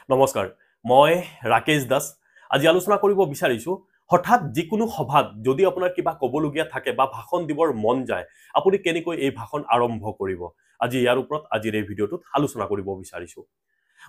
নমস্কাৰ মই ৰাকেশ দাস আজি আলোচনা কৰিব বিচাৰিছো হঠাৎ যিকোনো সভাত যদি আপোনাৰ কিবা কবলগীয়া থাকে বা ভাষণ দিবৰ মন যায় আপুনি কেনেকৈ এই ভাষণ আৰম্ভ কৰিব আজি ইয়াৰ ওপৰত আজিৰ এই ভিডিঅটোত আলোচনা কৰিব বিচাৰিছো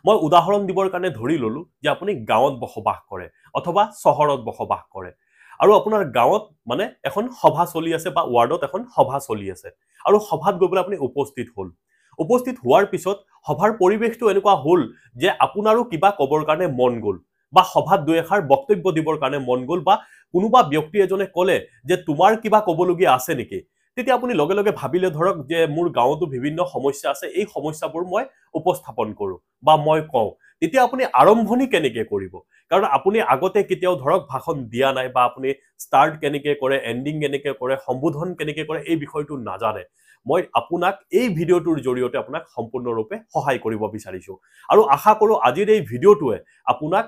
মই উদাহৰণ দিবৰ কাৰণে ধৰি ললো যে আপুনি গাঁৱত বসবাস কৰে অথবা চহৰত বসবাস কৰে আৰু আপোনাৰ গাঁৱত মানে এখন সভা চলি আছে বা ৱাৰ্ডত এখন সভা চলি আছে আৰু সভাত গৈ আপুনি উপস্থিত হ'ল উপস্থিত হোৱাৰ পিছত সভাৰ পৰিবেশটো এনেকুৱা হ'ল যে আপোনাৰো কিবা কবৰ কাৰণে মন গ'ল বা সভাত দুই এষাৰ বক্তব্য দিবৰ কাৰণে মন গ'ল বা কোনোবা ব্যক্তি এজনে ক'লে যে তোমাৰ কিবা কবলগীয়া আছে নেকি তেতিয়া আপুনি লগে লগে ভাবিলে ধৰক যে মোৰ গাঁৱতো বিভিন্ন সমস্যা আছে এই সমস্যাবোৰ মই উপস্থাপন কৰো বা মই কওঁ তেতিয়া আপুনি আৰম্ভণি কেনেকৈ কৰিব কাৰণ আপুনি আগতে কেতিয়াও ধৰক ভাষণ দিয়া নাই বা আপুনি ষ্টাৰ্ট কেনেকৈ কৰে এণ্ডিং কেনেকৈ কৰে সম্বোধন কেনেকৈ কৰে এই বিষয়টো নাজানে মই আপোনাক এই ভিডিঅ'টোৰ জৰিয়তে আপোনাক সম্পূৰ্ণৰূপে সহায় কৰিব বিচাৰিছো আৰু আশা কৰো আজিৰ এই ভিডিঅ'টোৱে আপোনাক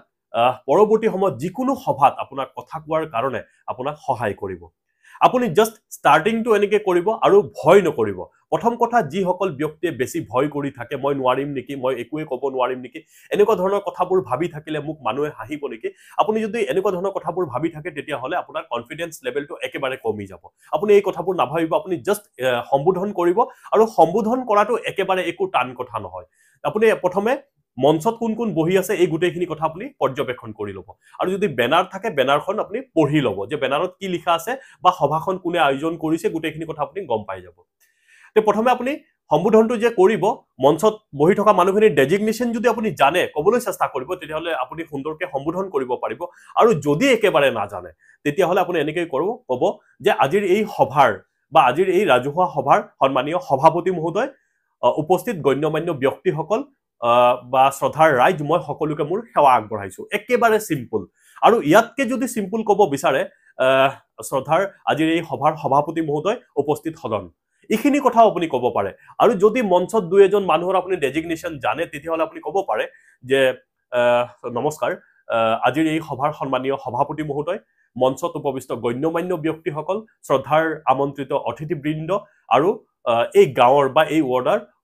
পৰৱৰ্তী সময়ত যিকোনো সভাত আপোনাক কথা কোৱাৰ কাৰণে আপোনাক সহায় কৰিব আপুনি জাস্ট ষ্টাৰ্টিংটো এনেকৈ কৰিব আৰু ভয় নকৰিব প্ৰথম কথা যি সকল ব্যক্তিয়ে বেছি ভয় কৰি থাকে মই নোৱাৰিম নেকি মই একোৱে ক'ব নোৱাৰিম নেকি এনেকুৱা ধৰণৰ কথাবোৰ ভাবি থাকিলে মোক মানুহে হাঁহিব নেকি আপুনি যদি এনেকুৱা ধৰণৰ কথাবোৰ ভাবি থাকে তেতিয়া হলে আপোনাৰ কনফিডেন্স লেভেলটো একেবাৰে কমি যাব আপুনি এই কথাবোৰ নাভাবিব আপুনি জাস্ট সম্বোধন কৰিব আৰু সম্বোধন কৰাটো একেবাৰে একো টান কথা নহয় আপুনি প্ৰথমে মঞ্চত কোন কোন বহি আছে এই গুটেইখিনি কথা আপুনি পৰ্যবেক্ষণ কৰি লব আৰু যদি বেনাৰ থাকে বেনাৰখন আপুনি পঢ়ি লব যে বেনাৰত কি লিখা আছে বা সভাখন কোনে আয়োজন কৰিছে গুটেইখিনি কথা আপুনি গম পাই যাব তে প্ৰথমে আপুনি সম্বোধনটো যে কৰিব মঞ্চত বহি থকা মানুহখিনিৰ ডেজিগনেশ্যন যদি আপুনি জানে ক'বলৈ চেষ্টা কৰিব তেতিয়া হলে আপুনি সুন্দৰকৈ সম্বোধন কৰিব পাৰিব আৰু যদি একেবাৰে নাজানে তেতিয়া হলে আপুনি এনেকৈ ক'ব যে আজিৰ এই সভাৰ বা আজিৰ এই ৰাজহুৱা সভাৰ সন্মানীয় সভাপতি মহোদয় উপস্থিত গণ্যমান্য ব্যক্তিসকল বা শ্ৰদ্ধাৰ ৰাইজ মই সকলোকে মোৰ সেৱা আগবঢ়াইছো একেবাৰে সিম্পল আৰু ইয়াতকে যদি সিম্পল ক'ব বিচাৰে শ্ৰদ্ধাৰ আজিৰ এই সভাৰ সভাপতি মহোদয় উপস্থিত সদন এইখিনি কথাও আপুনি ক'ব পাৰে আৰু যদি মঞ্চত দুই এজন মানুহৰ আপুনি ডেজিগনেশ্যন জানে তেতিয়াহলে আপুনি ক'ব পাৰে যে নমস্কাৰ আজিৰ এই সভাৰ সন্মানীয় সভাপতি মহোদয় মঞ্চত উপবিষ্ট গণ্যমান্য ব্যক্তিসকল শ্ৰদ্ধাৰ আমন্ত্ৰিত অতিথিবৃন্দ আৰু এই গাঁৱৰ বা এই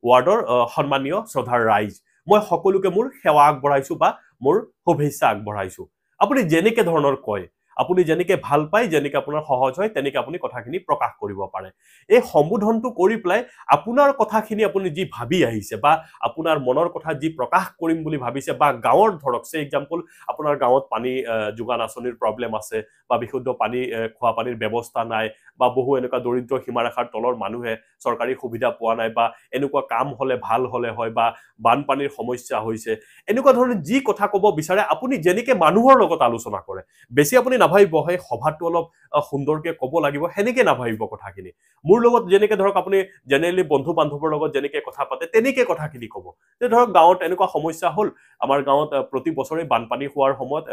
ৱাৰ্ডৰ সন্মানীয় শ্ৰদ্ধাৰ ৰাইজ মই সকলোকে মোৰ সেৱা আগবঢ়াইছো বা মোৰ শুভেচ্ছা আগবঢ়াইছো আপুনি যেনেকে ধৰণৰ কয় আপুনি যেনেকে ভাল পায় যেনেকে আপোনাৰ সহজ হয় তেনেকে আপুনি কথাখিনি প্ৰকাশ কৰিব পাৰে এই সম্বোধনটো কৰি প্লাই আপোনাৰ কথাখিনি আপুনি যি ভাবি আহিছে বা আপোনাৰ মনৰ কথা যি প্ৰকাশ কৰিম বুলি ভাবিছে বা গাঁৱৰ ধৰক সে এক্সাম্পল আপোনাৰ গাঁৱত পানী যোগান আঁচনিৰ প্ৰবলেম আছে বা বিশুদ্ধ পানী খোৱা পানীৰ ব্যৱস্থা নাই বা বহু এনেকুৱা দৰিদ্ৰ সীমাৰেখাৰ তলৰ মানুহে চৰকাৰী সুবিধা পোৱা নাই বা এনেকুৱা কাম হলে ভাল হলে হয় বা বানপানীৰ সমস্যা হৈছে এনেকুৱা ধৰণৰ যি কথা ক'ব বিচাৰে আপুনি যেনেকে মানুহৰ লগত আলোচনা কৰে বেছি আপুনি নাভাবিব হয় সভাটো অলপ সুন্দৰকে ক'ব লাগিব হেনেকে নাভাবিব কথাখিনি মোৰ লগত যেনেকে ধৰক আপুনি জেনেৰেলি বন্ধু বান্ধৱৰ লগত যেনেকে কথা পাতে তেনেকে কথাখিনি ক'ব যে ধৰক গাঁৱত এনেকুৱা সমস্যা হ'ল আমাৰ গাঁৱত প্ৰতি বছৰে বানপানী হোৱাৰ সময়ত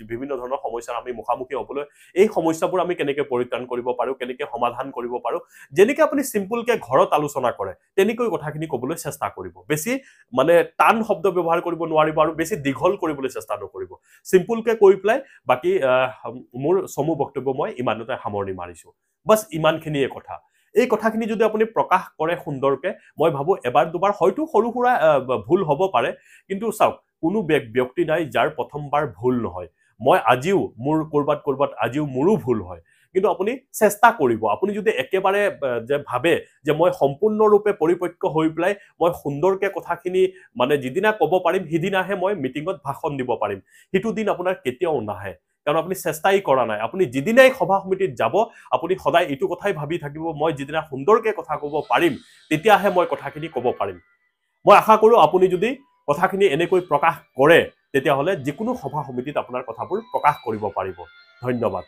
বিভিন্ন ধৰণৰ সমস্যাৰ আমি মুখামুখি হ'বলৈ এই সমস্যাবোৰ আমি কেনেকে পৰিত্ৰাণ কৰিব পাৰো কেনেকে সমাধান কৰিব পাৰো যেনেকে আপুনি সিম্পলকে ঘৰত আলোচনা কৰে তেনেকৈ কথাখিনি ক'বলৈ চেষ্টা কৰিব বেছি মানে টান শব্দ ব্যৱহাৰ কৰিব নোৱাৰিব আৰু বেছি দীঘল কৰিবলৈ চেষ্টা নকৰিব সিম্পলকে কৈ প্লাই বাকি মোৰ সমু বক্তব্য মই ইমানতে সামৰণি মাৰিছো বাস ইমানখিনিয়ে কথা এই কথাখিনি যদি আপুনি প্ৰকাশ কৰে সুন্দৰকে মই ভাবো এবাৰ দুবাৰ হয়তো সৰু সুৰা ভুল হ'ব পাৰে কিন্তু চাওক কোনো ব্যক্তি নাই যাৰ প্ৰথমবাৰ ভুল নহয় মই আজিও মোৰ কৰবাত আজিও মোৰো ভুল হয় কিন্তু আপুনি চেষ্টা কৰিব আপুনি যদি একেবাৰে যে ভাবে যে মই সম্পূৰ্ণৰূপে পৰিপক্ক হৈ প্লাই মই সুন্দৰকে কথাখিনি মানে যিদিনা ক'ব পাৰিম হিদিনাহে মই মিটিংত ভাষণ দিব পাৰিম হিটু দিন আপোনাৰ কেতিয়াও নাহে কাৰণ আপুনি চেষ্টাই কৰা নাই আপুনি যিদিনাই সভা সমিতিত যাব আপুনি সদায় ইটো কথাই ভাবি থাকিব মই যিদিনা সুন্দৰকে কথা ক'ব পাৰিম তেতিয়াহে মই কথাখিনি ক'ব পাৰিম মই আশা কৰো আপুনি যদি কথাখিনি এনেকৈ প্ৰকাশ কৰে তেতিয়াহলে যিকোনো সভা সমিতিত আপোনাৰ কথাবোৰ প্ৰকাশ কৰিব পাৰিব ধন্যবাদ